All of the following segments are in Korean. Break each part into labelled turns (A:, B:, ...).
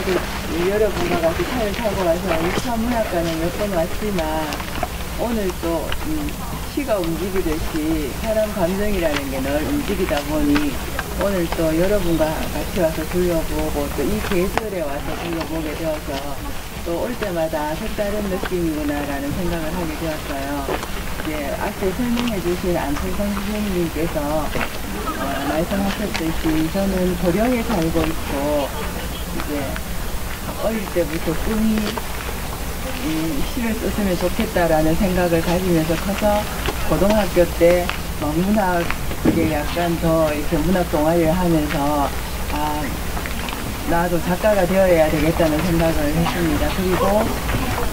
A: 나도 여러분과 같이 차를 타고 와서 육사문학관에 몇 번 왔지만 오늘 또 시가 움직이듯이 사람 감정이라는 게 늘 움직이다 보니 오늘 또 여러분과 같이 와서 둘러보고 또 이 계절에 와서 둘러보게 되어서 또 올 때마다 색다른 느낌이구나라는 생각을 하게 되었어요. 이제 앞에 설명해 주신 안철성 선생님께서 말씀하셨듯이 저는 고령에 살고 있고 이제 어릴 때부터 꿈이 시를 썼으면 좋겠다라는 생각을 가지면서 커서 고등학교 때 문학에 약간 더 이렇게 문학 동아리를 하면서 나도 작가가 되어야 되겠다는 생각을 했습니다. 그리고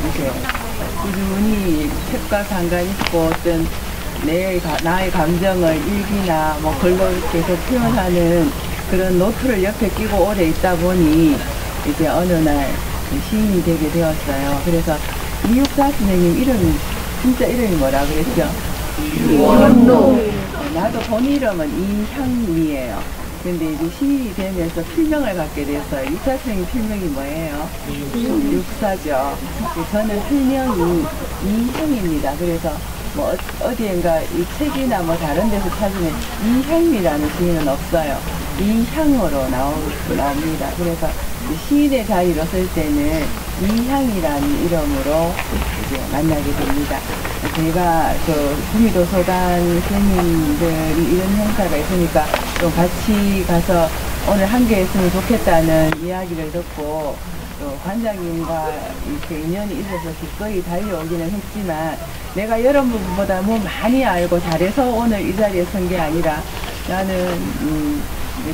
A: 이제 꾸준히 책과 상관 있고 어떤 나의 감정을 일기나 뭐 글로 계속 표현하는 그런 노트를 옆에 끼고 오래 있다 보니 이제 어느 날 시인이 되게 되었어요. 그래서 이육사 선생님 이름이 진짜 이름이 뭐라 그랬죠? 이원노. 나도 본 이름은 이향미예요. 근데 이제 시인이 되면서 필명을 갖게 됐어요. 육사 선생님 필명이 뭐예요? 육사죠. 저는 필명이 이향입니다. 그래서 뭐 어디엔가 이 책이나 뭐 다른 데서 찾으면 이향미라는 시인은 없어요. 이향으로 나옵니다. 그래서 시인의 자리로 쓸 때는 이향이라는 이름으로 이제 만나게 됩니다. 제가 구미도서관 선생님들이 이런 행사가 있으니까 좀 같이 가서 오늘 함께 했으면 좋겠다는 이야기를 듣고 또 관장님과 이렇게 인연이 있어서 기꺼이 달려오기는 했지만 내가 여러분보다 뭐 많이 알고 잘해서 오늘 이 자리에 선 게 아니라 나는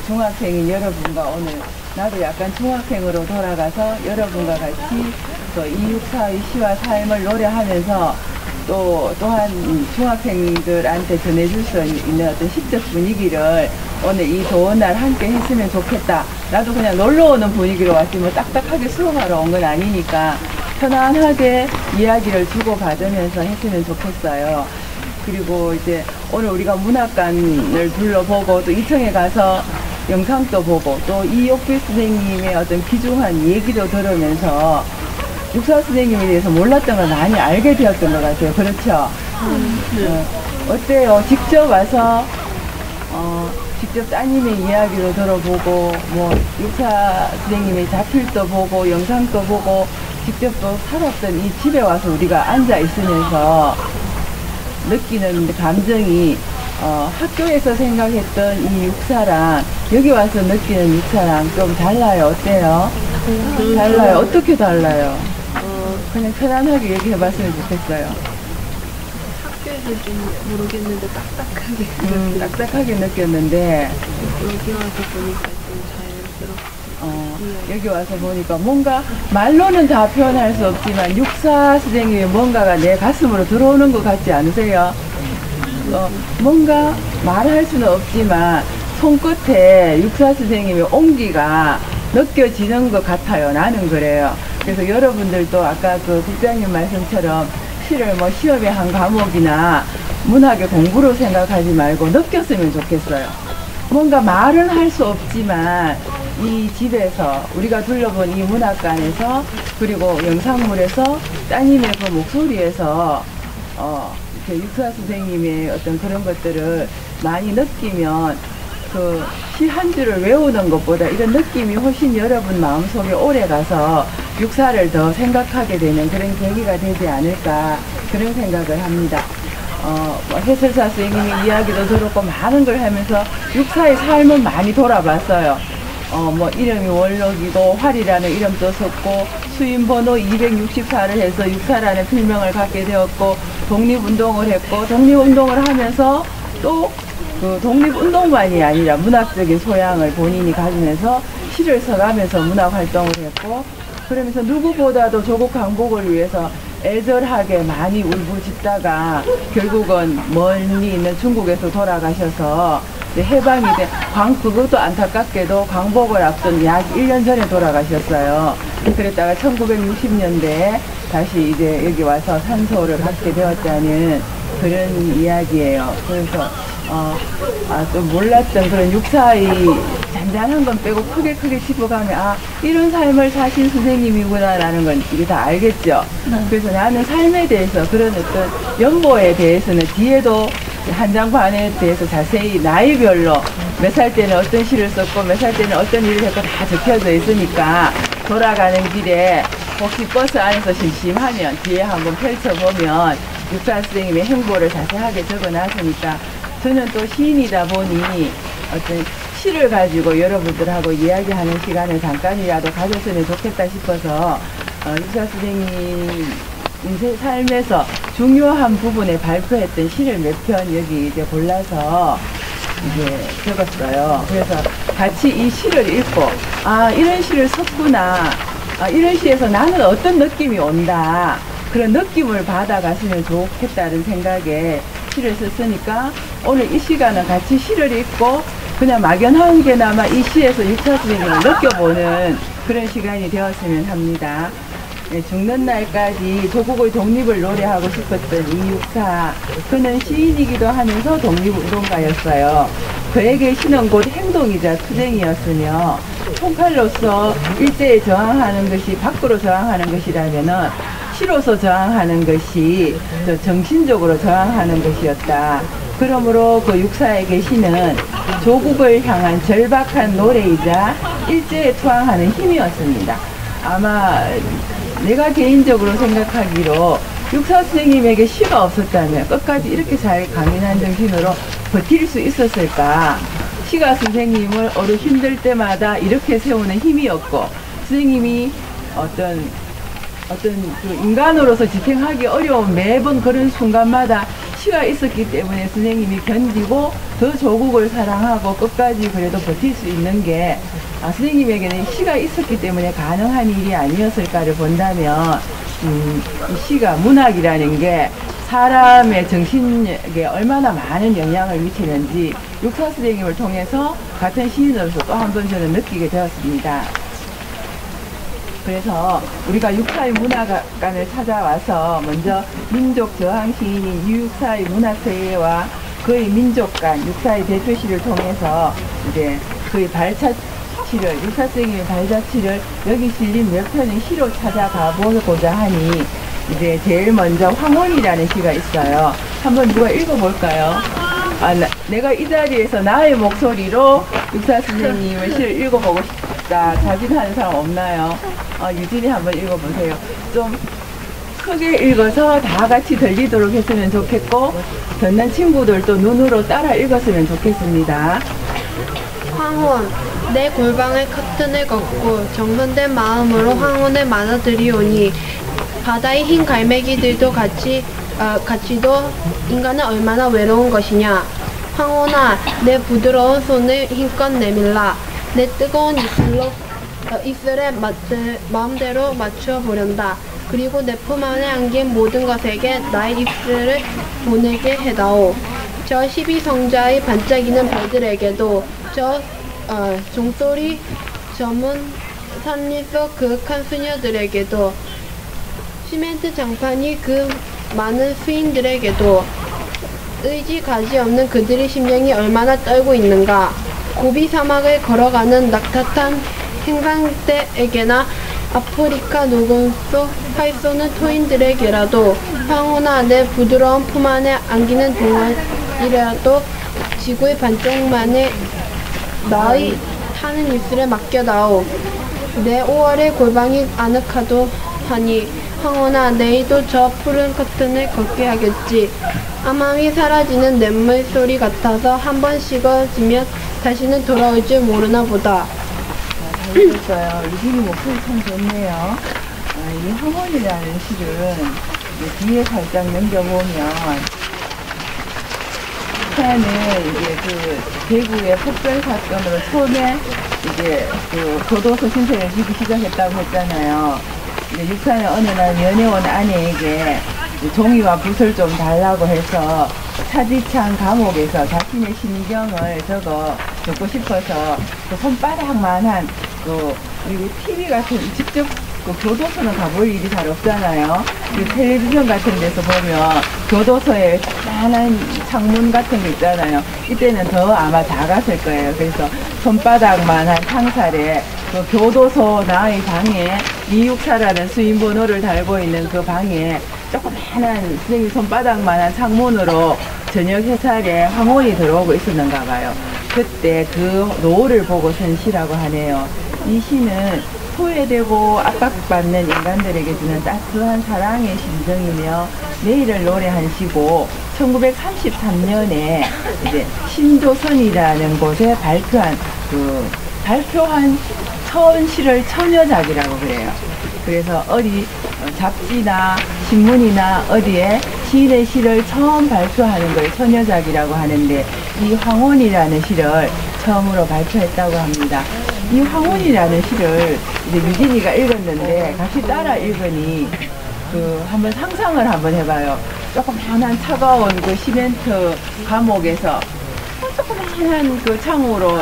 A: 중학생인 여러분과 오늘 나도 약간 중학생으로 돌아가서 여러분과 같이 또 이육사의 시와 삶을 노래하면서 또한 중학생들한테 전해줄 수 있는 어떤 시적 분위기를 오늘 이 좋은 날 함께 했으면 좋겠다. 나도 그냥 놀러 오는 분위기로 왔지 뭐 딱딱하게 수업하러 온 건 아니니까 편안하게 이야기를 주고받으면서 했으면 좋겠어요. 그리고 이제 오늘 우리가 문학관을 둘러보고 또 2층에 가서 영상도 보고 또 이옥필 선생님의 어떤 귀중한 얘기도 들으면서 육사 선생님에 대해서 몰랐던 걸 많이 알게 되었던 것 같아요. 그렇죠? 네. 어때요? 직접 와서 직접 따님의 이야기도 들어보고 뭐 육사 선생님의 자필도 보고 영상도 보고 직접 또 살았던 이 집에 와서 우리가 앉아 있으면서 느끼는 감정이 학교에서 생각했던 이 육사랑 여기 와서 느끼는 육사랑 좀 달라요. 어때요? 달라요. 어떻게 달라요? 그냥 편안하게 얘기해봤으면 좋겠어요.
B: 학교에서 좀 모르겠는데 딱딱하게
A: 딱딱하게 느꼈는데
B: 여기 와서 보니까 좀 자연스럽고
A: 여기 와서 보니까 뭔가 말로는 다 표현할 수 없지만 육사 선생님의 뭔가가 내 가슴으로 들어오는 것 같지 않으세요? 뭔가 말할 수는 없지만 손끝에 육사 선생님의 온기가 느껴지는 것 같아요. 나는 그래요. 그래서 여러분들도 아까 그 국장님 말씀처럼 시를 뭐 시험의 한 과목이나 문학의 공부로 생각하지 말고 느꼈으면 좋겠어요. 뭔가 말은 할 수 없지만 이 집에서 우리가 둘러본 이 문학관에서 그리고 영상물에서 따님의 그 목소리에서 이렇게 육사 선생님의 어떤 그런 것들을 많이 느끼면 그 시 한 줄을 외우는 것보다 이런 느낌이 훨씬 여러분 마음속에 오래 가서 육사를 더 생각하게 되는 그런 계기가 되지 않을까 그런 생각을 합니다. 해설사 선생님의 이야기도 들었고 많은 걸 하면서 육사의 삶은 많이 돌아봤어요. 뭐 이름이 원록이고 활이라는 이름도 썼고 수임번호 264를 해서 육사라는 필명을 갖게 되었고 독립운동을 했고 독립운동을 하면서 또 그 독립운동만이 아니라 문학적인 소양을 본인이 가지면서 시를 써가면서 문학활동을 했고 그러면서 누구보다도 조국 강복을 위해서 애절하게 많이 울부짖다가 결국은 멀리 있는 중국에서 돌아가셔서 해방이 된 그것도 안타깝게도 광복을 앞둔 약 1년 전에 돌아가셨어요. 그랬다가 1960년대에 다시 이제 여기 와서 산소를 갖게 되었다는 그런 이야기예요. 그래서 좀 몰랐던 그런 육사의 잔잔한 건 빼고 크게 짚어가면 아 이런 삶을 사신 선생님이구나라는 건 이게 다 알겠죠. 그래서 나는 삶에 대해서 그런 어떤 연보에 대해서는 뒤에도 한 장 반에 대해서 자세히 나이별로 몇 살 때는 어떤 시를 썼고 몇 살 때는 어떤 일을 했고 다 적혀져 있으니까 돌아가는 길에 혹시 버스 안에서 심심하면 뒤에 한번 펼쳐보면 육사 선생님의 행보를 자세하게 적어놨으니까 저는 또 시인이다 보니 어떤 시를 가지고 여러분들하고 이야기하는 시간을 잠깐이라도 가졌으면 좋겠다 싶어서 육사 선생님 삶에서 중요한 부분에 발표했던 시를 몇 편 여기 이제 골라서 이제 적었어요. 그래서 같이 이 시를 읽고 아 이런 시를 썼구나. 아, 이런 시에서 나는 어떤 느낌이 온다. 그런 느낌을 받아가시면 좋겠다는 생각에 시를 썼으니까 오늘 이 시간은 같이 시를 읽고 그냥 막연하게나마 이 시에서 육사 선생님을 느껴보는 그런 시간이 되었으면 합니다. 네, 죽는 날까지 조국의 독립을 노래하고 싶었던 이육사. 그는 시인이기도 하면서 독립운동가였어요. 그에게 시는 곧 행동이자 투쟁이었으며 총칼로서 일제에 저항하는 것이 밖으로 저항하는 것이라면은 시로서 저항하는 것이 정신적으로 저항하는 것이었다. 그러므로 그 육사에게 시는 조국을 향한 절박한 노래이자 일제에 투항하는 힘이었습니다. 아마 내가 개인적으로 생각하기로 육사 선생님에게 시가 없었다면 끝까지 이렇게 잘 강인한 정신으로 버틸 수 있었을까? 시가 선생님을 어느 힘들 때마다 이렇게 세우는 힘이었고 선생님이 어떤 그 인간으로서 지탱하기 어려운 매번 그런 순간마다 시가 있었기 때문에 선생님이 견디고 더 조국을 사랑하고 끝까지 그래도 버틸 수 있는 게 선생님에게는 시가 있었기 때문에 가능한 일이 아니었을까를 본다면 이 시가 문학이라는 게 사람의 정신에 얼마나 많은 영향을 미치는지 육사 선생님을 통해서 같은 시인으로서 또 한 번 저는 느끼게 되었습니다. 그래서 우리가 육사의 문학관을 찾아와서 먼저 민족 저항 시인인 유육사의 문학세계와 그의 민족관, 육사의 대표시를 통해서 이제 그의 발자취를, 육사 선생님의 발자취를 여기 실린 몇 편의 시로 찾아가 보고자 하니 이제 제일 먼저 황혼이라는 시가 있어요. 한번 누가 읽어볼까요? 내가 이 자리에서 나의 목소리로 육사 선생님의 시를 읽어보고 싶다. 자진하는 사람 없나요? 유진이 한번 읽어보세요. 좀 크게 읽어서 다 같이 들리도록 했으면 좋겠고 듣는 친구들도 눈으로 따라 읽었으면 좋겠습니다.
B: 황혼, 내 골방에 커튼을 걷고 정돈된 마음으로 황혼을 맞아들이오니 바다의 흰 갈매기들도 같이도 인간은 얼마나 외로운 것이냐. 황혼아, 내 부드러운 손을 힘껏 내밀라. 내 뜨거운 입술에 마음대로 맞추어 보련다. 그리고 내 품 안에 안긴 모든 것에게 나의 입술을 보내게 해다오. 저 12성자의 반짝이는 별들에게도 저 종소리 저문 산리 속 그윽한 수녀들에게도 시멘트 장판이 그 많은 수인들에게도 의지 가지 없는 그들의 심령이 얼마나 떨고 있는가. 고비 사막을 걸어가는 낙타탄 행상대에게나 아프리카 녹음 속 활 쏘는 토인들에게라도 황혼아, 내 부드러운 품 안에 안기는 동안이라도 지구의 반쪽만에 나의 타는 입술에 맡겨다오. 내 5월의 골방이 아늑하도 하니 황혼아, 내일도 저 푸른 커튼을 걷게 하겠지. 아망이 사라지는 냇물 소리 같아서 한 번 식어지면 다시는 돌아올 줄 모르나 보다.
A: 잘 읽었어요. 유진이 목소리 참 좋네요. 이 황혼이라는 시를 뒤에 살짝 넘겨보면 북한은 이제 그 대구의 폭발 사건으로 처음에 이제 그 교도소 신세를 지기 시작했다고 했잖아요. 육사는 어느 날 연애원 아내에게 종이와 붓을 좀 달라고 해서 차지창 감옥에서 자신의 심경을 적고 싶어서 그 손바닥만한 그리고 TV 같은 직접 그 교도소는 가볼 일이 잘 없잖아요. 그 텔레비전 같은 데서 보면 교도소에 조그만한 창문 같은 거 있잖아요. 이때는 더 아마 작았을 거예요. 그래서 손바닥만한 상살에 그 교도소 나의 방에 264라는 수인번호를 달고 있는 그 방에 조그마한 선생님 손바닥만한 창문으로 저녁 해살에 황혼이 들어오고 있었는가 봐요. 그때 그 노을을 보고 쓴 시라고 하네요. 이 시는 소외되고 압박받는 인간들에게 주는 따스한 사랑의 심정이며 내일을 노래한 시고 1933년에 이제 신조선이라는 곳에 발표한 처음 시를 처녀작이라고 그래요. 그래서 어디 잡지나 신문이나 어디에 시인의 시를 처음 발표하는 걸 처녀작이라고 하는데 이 황혼이라는 시를 처음으로 발표했다고 합니다. 이 황혼이라는 시를 이제 유진이가 읽었는데 같이 따라 읽으니 한번 상상을 한번 해봐요. 조그만한 차가운 그 시멘트 감옥에서 조그만한 그 창으로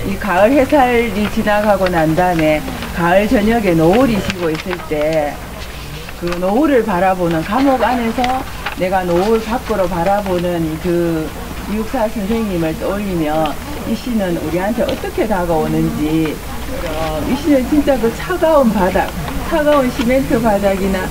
A: 이 가을 해살이 지나가고 난 다음에 가을 저녁에 노을이 지고 있을 때 그 노을을 바라보는 감옥 안에서 내가 노을 밖으로 바라보는 그 이육사 선생님을 떠올리며 이 시는 우리한테 어떻게 다가오는지 이 시는 진짜 그 차가운 바닥, 차가운 시멘트 바닥이나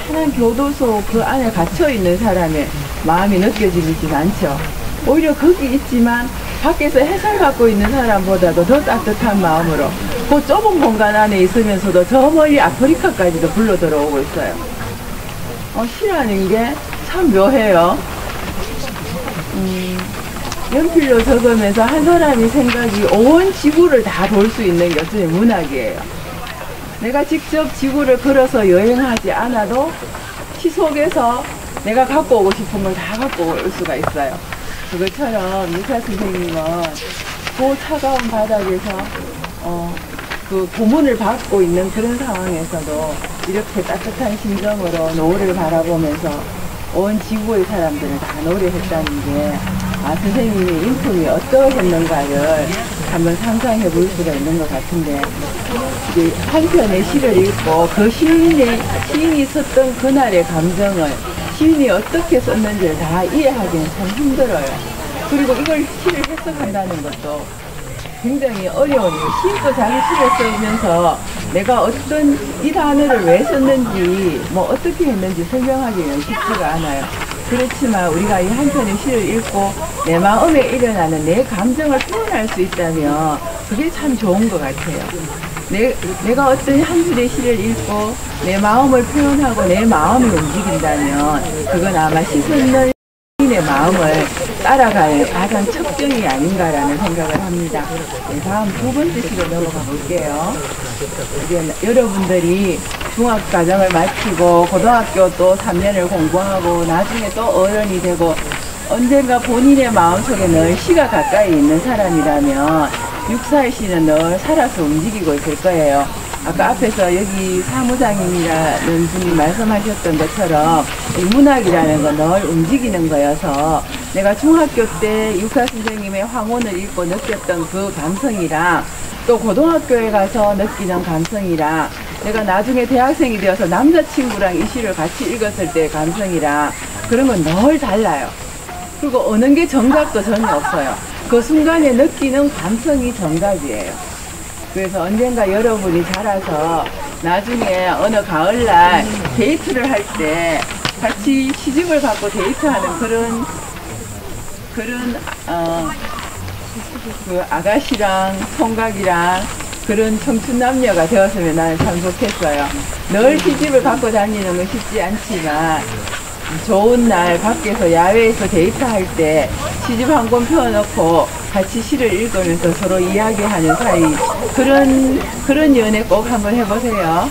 A: 조그만한 교도소 그 안에 갇혀있는 사람의 마음이 느껴지진 않죠. 오히려 거기 있지만 밖에서 해살 받고 있는 사람보다도 더 따뜻한 마음으로 그 좁은 공간 안에 있으면서도 저 멀리 아프리카까지도 불러 들어오고 있어요. 시라는 게 참 묘해요. 연필로 적으면서 한 사람이 생각이 온 지구를 다 돌 수 있는 게 어쩌면 문학이에요. 내가 직접 지구를 걸어서 여행하지 않아도 시 속에서 내가 갖고 오고 싶은 걸 다 갖고 올 수가 있어요. 그것처럼 유사 선생님은 그 차가운 바닥에서 그 고문을 받고 있는 그런 상황에서도 이렇게 따뜻한 심정으로 노을을 바라보면서 온 지구의 사람들을 다 노래했다는 게 선생님의 인품이 어떠했는가를 한번 상상해 볼 수가 있는 것 같은데 이제 한 편의 시를 읽고 그 시인이 썼던 그날의 감정을 시인이 어떻게 썼는지를 다 이해하기는 참 힘들어요. 그리고 이걸 시를 해석한다는 것도 굉장히 어려운 일이에요. 시인도 자기 시를 쓰면서 내가 어떤 이 단어를 왜 썼는지 뭐 어떻게 했는지 설명하기는 쉽지가 않아요. 그렇지만 우리가 이 한 편의 시를 읽고 내 마음에 일어나는 내 감정을 표현할 수 있다면 그게 참 좋은 것 같아요. 내가 어떤 한 줄의 시를 읽고 내 마음을 표현하고 내 마음이 움직인다면 그건 아마 시 쓰는 시인의 마음을 따라가는 가장 척정이 아닌가라는 생각을 합니다. 네, 다음 두 번째 시로 넘어가 볼게요. 이제 여러분들이 중학과정을 마치고 고등학교 또 3년을 공부하고 나중에 또 어른이 되고 언젠가 본인의 마음속에 늘 시가 가까이 있는 사람이라면 육사의 시는 늘 살아서 움직이고 있을 거예요. 아까 앞에서 여기 사무장님이라는 분이 말씀하셨던 것처럼 이 문학이라는 건 늘 움직이는 거여서 내가 중학교 때 육사 선생님의 황혼을 읽고 느꼈던 그 감성이랑 또 고등학교에 가서 느끼는 감성이랑 내가 나중에 대학생이 되어서 남자친구랑 이 시를 같이 읽었을 때의 감성이랑 그런 건 늘 달라요. 그리고 어느 게 정답도 전혀 없어요. 그 순간에 느끼는 감성이 정답이에요. 그래서 언젠가 여러분이 자라서 나중에 어느 가을날 데이트를 할 때 같이 시집을 갖고 데이트하는 그런 그 아가씨랑 총각이랑 그런 청춘 남녀가 되었으면 나는 참 좋겠어요. 늘 시집을 갖고 다니는 건 쉽지 않지만 좋은 날 밖에서 야외에서 데이트할 때 시집 한 권 펴놓고 같이 시를 읽으면서 서로 이야기하는 사이 그런 연애 꼭 한번 해보세요.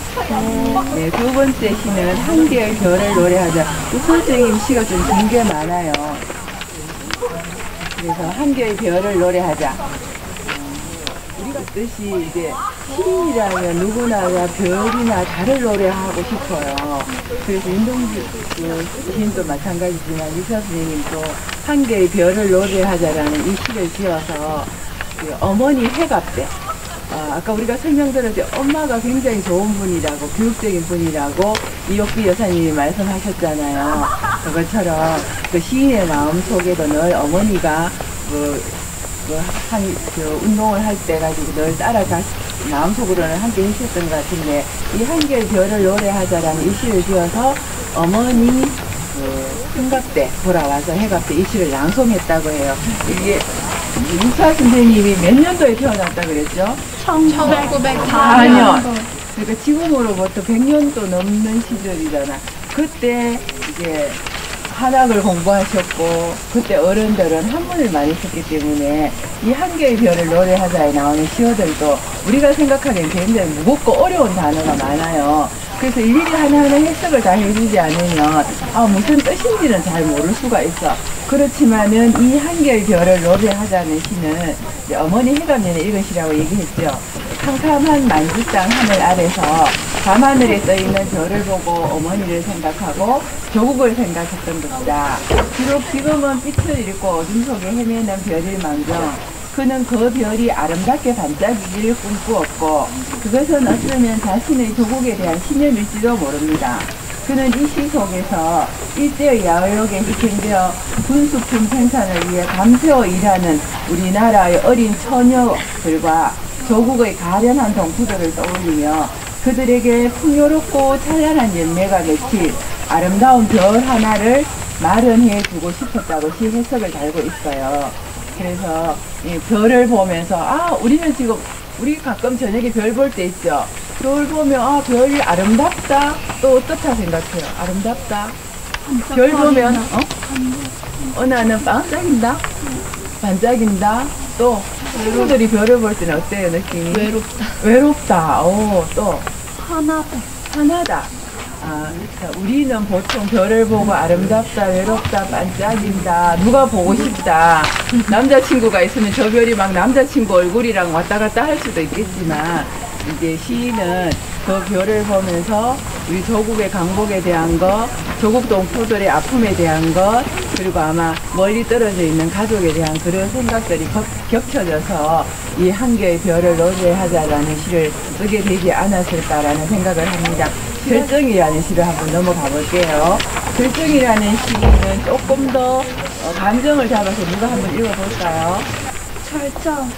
A: 네, 두 번째 시는 한계의 별을 노래하자. 선생님 시가 좀 긴 게 많아요. 그래서 한계의 별을 노래하자. 우리가 뜻이 이제 시인이라면 누구나 별이나 달을 노래하고 싶어요. 그래서 윤동주 시인도 마찬가지지만 유사 선생님도 한계의 별을 노래하자라는 이 시를 지어서 그 어머니 회갑 때 아까 우리가 설명드렸을 때 엄마가 굉장히 좋은 분이라고 교육적인 분이라고 이옥비 여사님이 말씀하셨잖아요. 그것처럼 그 시인의 마음 속에도 늘 어머니가 운동을 할 때 가지고 늘 따라가 마음속으로는 함께 했었던 것 같은데 이 한결 별을 노래하자라는 이 시를 지어서 어머니 흥갑 때 돌아와서 해갑 때 이 시를 낭송했다고 해요. 이게 유사 선생님이 몇 년도에 태어났다 그랬죠?
B: 1904년.
A: 그러니까 지금으로부터 100년도 넘는 시절이잖아. 그때 이제 한학을 공부하셨고 그때 어른들은 한문을 많이 썼기 때문에 이 한개의 별을 노래하자에 나오는 시어들도 우리가 생각하기엔 굉장히 무겁고 어려운 단어가 많아요. 그래서 일일이 하나하나 해석을 다 해주지 않으면 무슨 뜻인지는 잘 모를 수가 있어. 그렇지만은 이 한개의 별을 노래하자는 시는 이제 어머니 해감년에 읽은 시라고 얘기했죠. 캄캄한 만주땅 하늘 아래서 밤하늘에 떠있는 별을 보고 어머니를 생각하고 조국을 생각했던 것이다. 비록 지금은 빛을 잃고 어둠 속에 헤매는 별일망정 그는 그 별이 아름답게 반짝이길 꿈꾸었고 그것은 어쩌면 자신의 조국에 대한 신념일지도 모릅니다. 그는 이 시 속에서 일제의 야욕에 희생되어 군수품 생산을 위해 밤새워 일하는 우리나라의 어린 처녀들과 조국의 가련한 동포들을 떠올리며 그들에게 풍요롭고 찬란한 열매가 맺힐 아름다운 별 하나를 마련해 주고 싶었다고 시 해석을 달고 있어요. 그래서 이 별을 보면서 우리는 지금 우리 가끔 저녁에 별 볼 때 있죠. 별 보면 별이 아름답다. 또 어떻다 생각해요? 아름답다. 별 보면 나는 반짝인다. 반짝인다. 또 친구들이 별을 볼 때는 어때요? 느낌이? 외롭다. 또 하나다. 우리는 보통 별을 보고 아름답다, 외롭다, 반짝인다, 누가 보고 싶다. 남자친구가 있으면 저 별이 막 남자친구 얼굴이랑 왔다 갔다 할 수도 있겠지만 이제 시인은 그 별을 보면서 우리 조국의 강복에 대한 것, 조국 동포들의 아픔에 대한 것, 그리고 아마 멀리 떨어져 있는 가족에 대한 그런 생각들이 겹쳐져서 이 한개의 별을 노래하자라는 시를 쓰게 되지 않았을까라는 생각을 합니다. 결정이라는 시를 한번 넘어가 볼게요. 결정이라는 시는 조금 더 감정을 잡아서 누가 한번 읽어볼까요?
C: 결정,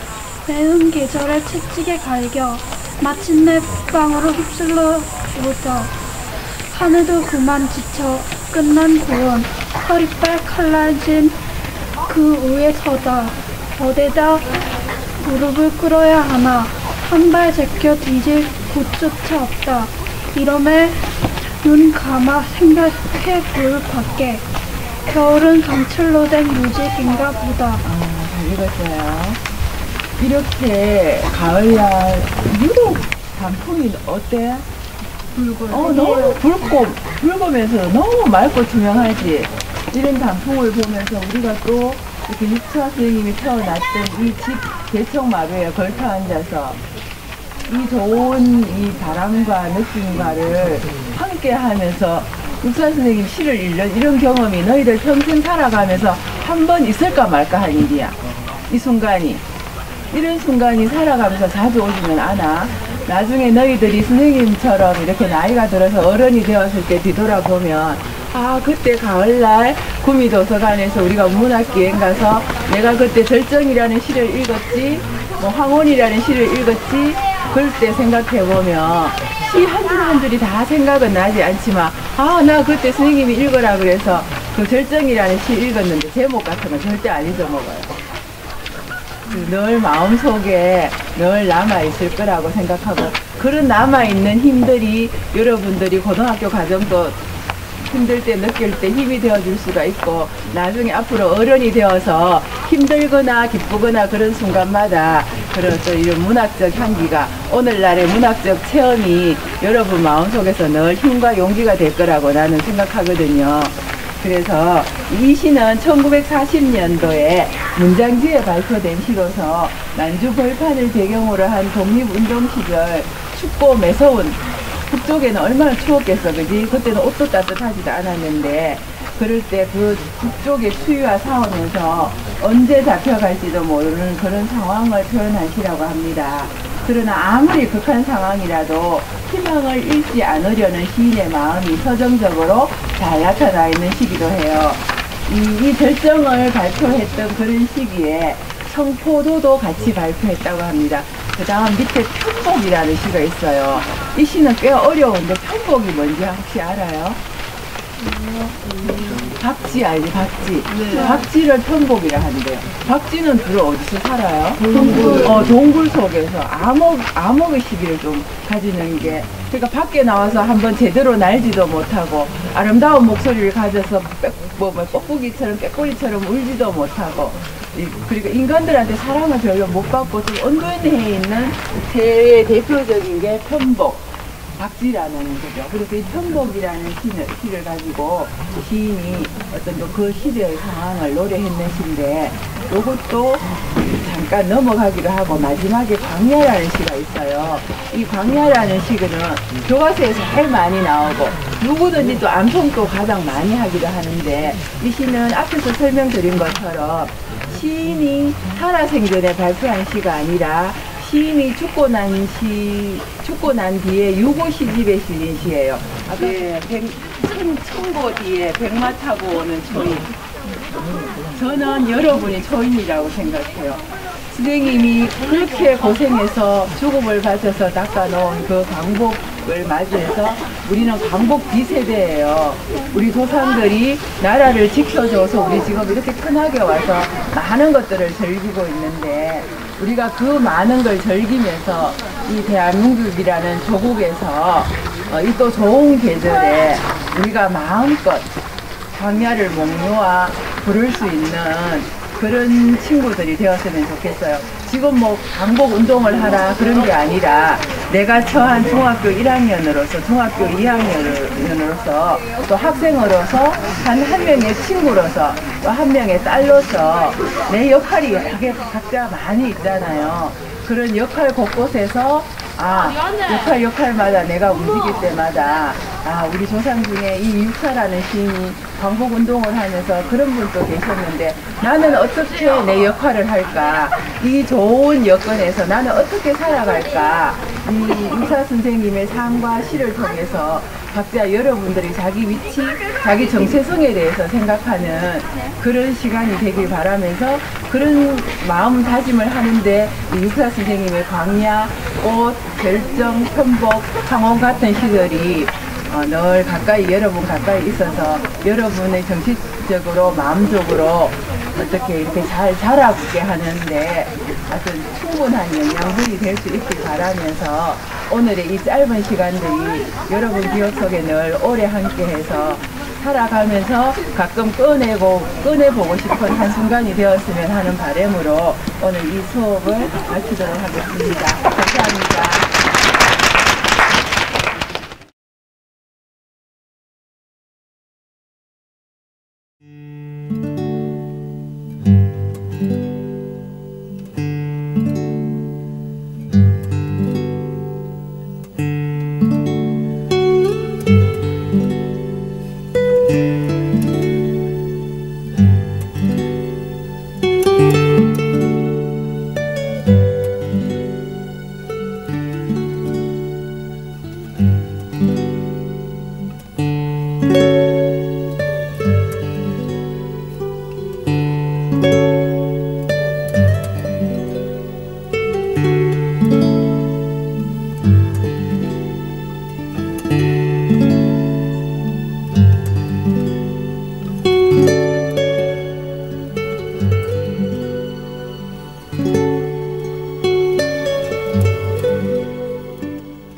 C: 매운 계절에 채찍에 갈겨 마침내 방으로 휩쓸려 오자 하늘도 그만 지쳐 끝난 고원 허리빨 칼라진 그 위에 서다 어디다 무릎을 꿇어야 하나 한 발 제껴 뒤질 곳조차 없다. 이러매 눈 감아 생각해 볼 밖에 겨울은 강철로 된 무지개인가 보다.
A: 잘 읽었어요. 이렇게 가을날 유독 단풍이 어때? 너무 붉으면서 너무 맑고 투명하지. 이런 단풍을 보면서 우리가 또 이렇게 육차 선생님이 태어났던 이 집 대청마루에 걸터 앉아서 이 좋은 이 바람과 느낌과를 함께 하면서 육차 선생님 시를 읽는 이런 경험이 너희들 평생 살아가면서 한 번 있을까 말까 할 일이야. 이 순간이. 이런 순간이 살아가면서 자주 오지는 않아. 나중에 너희들이 선생님처럼 이렇게 나이가 들어서 어른이 되었을 때 뒤돌아보면 그때 가을날 구미도서관에서 우리가 문학기행 가서 내가 그때 절정이라는 시를 읽었지, 황혼이라는 시를 읽었지. 그럴 때 생각해보면 시 한 줄 한 줄이 다 생각은 나지 않지만 나 그때 선생님이 읽으라 그래서 그 절정이라는 시 읽었는데 제목 같은 건 절대 안 잊어먹어요. 늘 마음속에 늘 남아있을 거라고 생각하고 그런 남아있는 힘들이 여러분들이 고등학교 과정도 힘들 때 느낄 때 힘이 되어줄 수가 있고 나중에 앞으로 어른이 되어서 힘들거나 기쁘거나 그런 순간마다 그런 또 이런 문학적 향기가 오늘날의 문학적 체험이 여러분 마음속에서 늘 힘과 용기가 될 거라고 나는 생각하거든요. 그래서 이 시는 1940년도에 문장지에 발표된 시로서 난주 벌판을 배경으로 한 독립운동 시절 춥고 매서운 북쪽에는 얼마나 추웠겠어, 그지? 그때는 옷도 따뜻하지도 않았는데 그럴 때 그 북쪽의 추위와 싸우면서 언제 잡혀갈지도 모르는 그런 상황을 표현한 시라고 합니다. 그러나 아무리 극한 상황이라도 희망을 잃지 않으려는 시인의 마음이 서정적으로 잘 나타나 있는 시기도 해요. 이 절정을 발표했던 그런 시기에 청포도도 같이 발표했다고 합니다. 그 다음 밑에 편복이라는 시가 있어요. 이 시는 꽤 어려운데 편복이 뭔지 혹시 알아요? 박쥐 알지? 박쥐.
B: 네.
A: 박쥐를 편복이라 한대요. 박쥐는 주로 어디서 살아요? 동굴 속에서 암흑의 시기를 좀 가지는 게, 그러니까 밖에 나와서 한번 제대로 날지도 못하고 아름다운 목소리를 가져서 뻐꾸기처럼 꾀꼬리처럼 울지도 못하고, 그리고 인간들한테 사랑을 별로 못 받고 좀 은근해 있는 제일 대표적인 게 편복, 박쥐라는 거죠. 그래서 이 편복이라는 시를 가지고 시인이 어떤 그 시대의 상황을 노래했는 시인데, 이것도 잠깐 넘어가기로 하고 마지막에 광야라는 시가 있어요. 이 광야라는 시는 교과서에서 제일 많이 나오고 누구든지 또 암송도 가장 많이 하기도 하는데, 이 시는 앞에서 설명드린 것처럼 시인이 살아생전에 발표한 시가 아니라 시인이 죽고 난 뒤에 유고 시집에 실린 시예요. 아까 천고 뒤에 백마 타고 오는 초인. 저는 여러분이 초인이라고 생각해요. 선생님이 그렇게 고생해서 죽음을 바쳐서 닦아놓은 그 광복을 맞이해서 우리는 광복 B세대예요. 우리 조상들이 나라를 지켜줘서 우리 지금 이렇게 큰하게 와서 많은 것들을 즐기고 있는데, 우리가 그 많은 걸 즐기면서 이 대한민국이라는 조국에서 이 또 좋은 계절에 우리가 마음껏 광야를 목놓아 부를 수 있는 그런 친구들이 되었으면 좋겠어요. 지금 뭐 광복 운동을 하라 그런 게 아니라, 내가 처한 중학교 1학년으로서, 중학교 2학년으로서, 또 학생으로서, 한 명의 친구로서, 또 한 명의 딸로서 내 역할이 여러 개 각자 많이 있잖아요. 그런 역할 곳곳에서 역할마다 내가 움직일 때마다 우리 조상 중에 이 유사라는 시인이 광복운동을 하면서 그런 분도 계셨는데, 나는 어떻게 내 역할을 할까? 이 좋은 여건에서 나는 어떻게 살아갈까? 이 유사 선생님의 삶과 시를 통해서 각자 여러분들이 자기 위치, 자기 정체성에 대해서 생각하는 그런 시간이 되길 바라면서, 그런 마음 다짐을 하는데 이 유사 선생님의 광야, 꽃, 결정, 편복, 상원 같은 시들이 늘 여러분 가까이 있어서 여러분의 정신적으로, 마음적으로 어떻게 이렇게 잘 자라게 하는데 어떤 충분한 영양분이 될 수 있길 바라면서, 오늘의 이 짧은 시간들이 여러분 기억 속에 늘 오래 함께해서 살아가면서 가끔 꺼내보고 싶은 한순간이 되었으면 하는 바람으로 오늘 이 수업을 마치도록 하겠습니다. 감사합니다.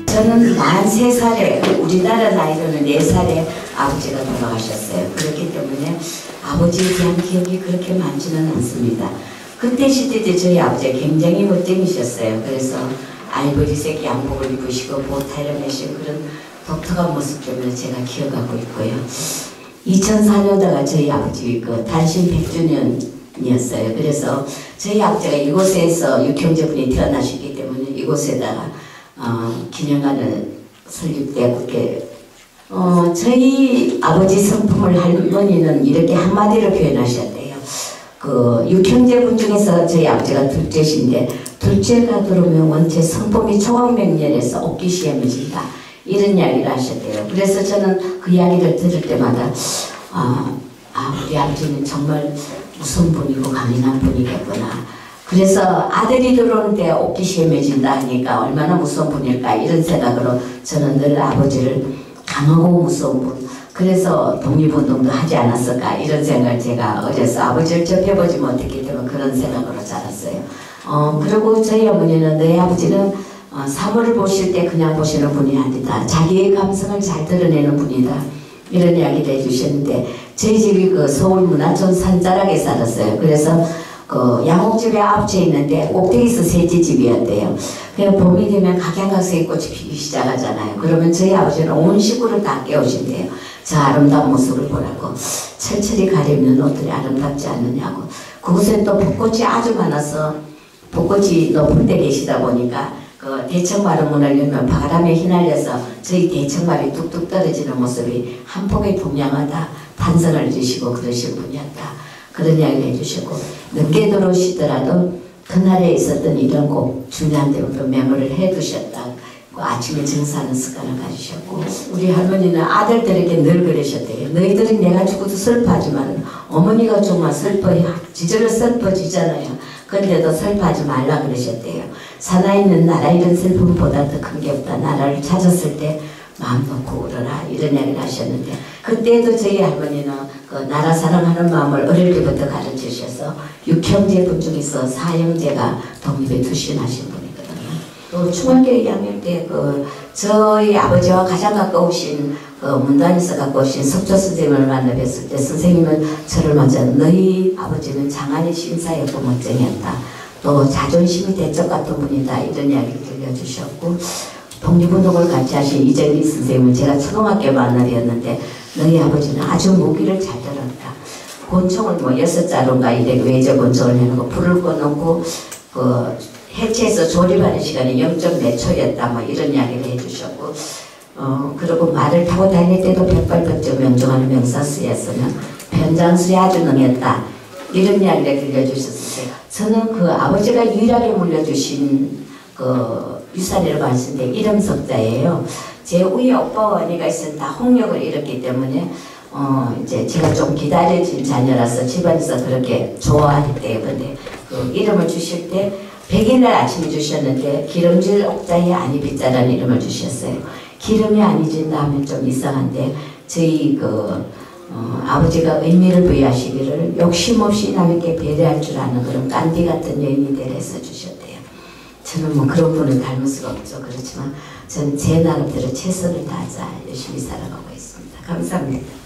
D: 저는 만 3살에, 우리나라 나이로는 4살에 아버지가 돌아가셨어요. 그렇기 때문에 아버지에 대한 기억이 그렇게 많지는 않습니다. 그때 시대 때 저희 아버지가 굉장히 멋쟁이셨어요. 그래서 아이보리색 양복을 입으시고 보타를 매시고 그런 독특한 모습 때문에 제가 기억하고 있고요. 2004년도가 저희 아버지 그 단신 100주년이었어요. 그래서 저희 아버지가 이곳에서 육형제분이 태어나셨기 때문에 이곳에다가 기념관을 설립되고, 그렇게 저희 아버지 성품을 할머니는 이렇게 한마디로 표현하셨대요. 그 육형제분 중에서 저희 아버지가 둘째신데, 둘째가 들어오면 원체 성품이 총학명렬에서 옥기 시험이 진다, 이런 이야기를 하셨대요. 그래서 저는 그 이야기를 들을 때마다 우리 아버지는 정말 무서운 분이고 강인한 분이겠구나. 그래서 아들이 들어오는데 옷기 시험해진다 하니까 얼마나 무서운 분일까 이런 생각으로 저는 늘 아버지를 강하고 무서운 분, 그래서 독립운동도 하지 않았을까 이런 생각을 제가 어려서 아버지를 접해보지 못했기 때문에 그런 생각으로 자랐어요. 그리고 저희 어머니는 너희 아버지는 사물을 보실 때 그냥 보시는 분이 아니다. 자기의 감성을 잘 드러내는 분이다. 이런 이야기를 해주셨는데 저희 집이 그 서울 문화촌 산자락에 살았어요. 그래서 그 양옥집에 9채 있는데 꼭대기에서 셋째 집이었대요. 그래서 봄이 되면 각양각색의 꽃이 피기 시작하잖아요. 그러면 저희 아버지는 온 식구를 다 깨우신대요. 저 아름다운 모습을 보라고. 철철이 가려입는 옷들이 아름답지 않느냐고. 그곳에 또 벚꽃이 아주 많아서 벚꽃이 높은 데 계시다 보니까 그 대청마루 문을 열면 바람에 휘날려서 저희 대청마루이 뚝뚝 떨어지는 모습이 한 폭의 동양하다 탄성을 주시고 그러신 분이었다. 그런 이야기를 해주셨고, 늦게 들어오시더라도 그날에 있었던 이런 꼭 중요한 데부터 메모를 해두셨다. 아침에 정사하는 습관을 가지셨고, 우리 할머니는 아들들에게 늘 그러셨대요. 너희들은 내가 죽어도 슬퍼하지만 어머니가 정말 슬퍼해. 지저를 슬퍼지잖아요. 근데도 슬퍼하지 말라 그러셨대요. 살아있는 나라 이런 슬픔보다 더 큰 게 없다. 나라를 찾았을 때 마음 놓고 울어라 이런 이야기를 하셨는데, 그때도 저희 할머니는 그 나라 사랑하는 마음을 어릴 때부터 가르치셔서 6형제분 중에서 4형제가 독립에 투신하신 분이거든요. 또 중학교 2학년 때 그 저희 아버지와 가장 가까우신 그 문단에서 갖고 오신 석조 선생님을 만나 뵀을 때 선생님은 저를 먼저 너희 아버지는 장안의 심사였고 멋쟁이였다. 또 자존심이 대적 같은 분이다 이런 이야기를 들려주셨고, 독립운동을 같이 하신 이정희 선생님은 제가 초등학교 만나뵀는데 너희 아버지는 아주 무기를 잘 들었다. 권총을 뭐 6자루인가 이래 외저 권총을 해놓고 불을 꺼놓고 그 해체해서 조립하는 시간이 0.몇 초였다 뭐 이런 이야기를 해주셨고, 그리고 말을 타고 다닐 때도 백발백중 명중하는 명사수였으면 편장술이 아주 능했다 이런 이야기를 들려주셨어요. 저는 그 아버지가 유일하게 물려주신 그 유산이라고 하시는데 이름석자예요. 제 위에 오빠와 언니가 있으면 다 홍역을 잃었기 때문에 이제 제가 좀 기다려진 자녀라서 집안에서 그렇게 좋아했대요. 근데 그 이름을 주실 때 100일날 아침에 주셨는데 기름질 옥자에 아니 빗자라는 이름을 주셨어요. 기름이 아니진다 하면 좀 이상한데 저희 그 아버지가 의미를 부여하시기를 욕심 없이 남에게 배려할 줄 아는 그런 깐디 같은 여인이 되라 해서 주셨대요. 저는 뭐 그런 분을 닮을 수가 없죠. 그렇지만 저는 제 나름대로 최선을 다하자 열심히 살아가고 있습니다. 감사합니다.